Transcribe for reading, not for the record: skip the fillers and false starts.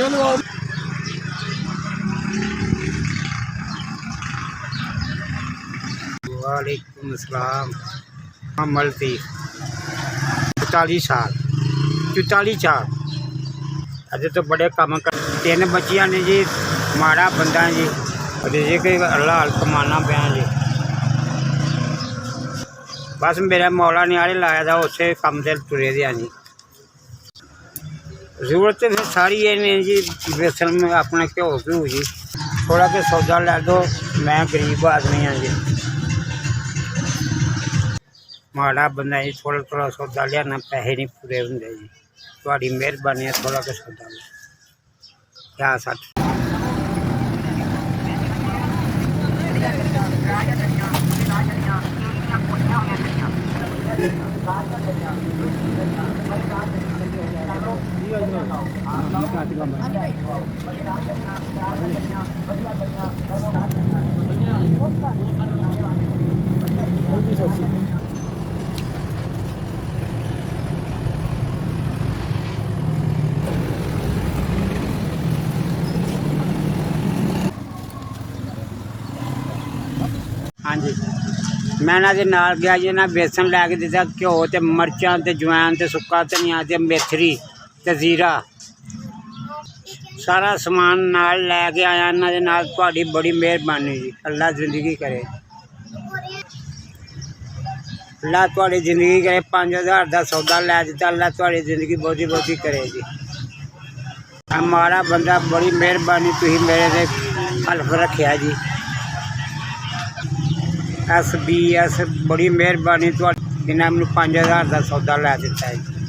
चलो वालेकुम अस्सलाम। मलती 44 साल 44 अजे तो बड़े काम कर 3 बच्चियां ने जी। माड़ा बंदा जी अजे कि हलाल कमाना पाया जी। बस मेरा मौला ने आले लाया था उस कम से तुरे दे जी। जरूरत तो फिर सारी है नहीं जी। बेसन में अपना घ्यो घ्यू जी थोड़ा के सौदा लै दो। मैं गरीब आदमी हाँ जी। माड़ा बंदा जी थोड़ा थोड़ा सौदा लिया पैसे नहीं पूरे होंगे जी। थोड़ी मेहरबानी है थोड़ा के सौदा लिया क्या सट हाँ जी। मैं ना दे नाल गया जी ना बेसन लैके दिता घ्यो ते मिर्चां ते जवैन ते सुक्का धनिया ते मेथरी ते जीरा सारा समान नाल लैके आया इन्हां दे नाल। तुहाडी बड़ी मेहरबानी जी। अल्लाह जिंदगी करे अल्लाह तुहाडी जिंदगी करे। 5000 का सौदा लै दिता अल्लाह तुहाडी जिंदगी बहुती बहुती करे जी। माड़ा बंदा बड़ी मेहरबानी तुसीं मेरे ते हल्फ रखिया जी। SBS बड़ी मेहरबानी तुहाडी इन्हां मैनूं 5000 का सौदा लै दिता है।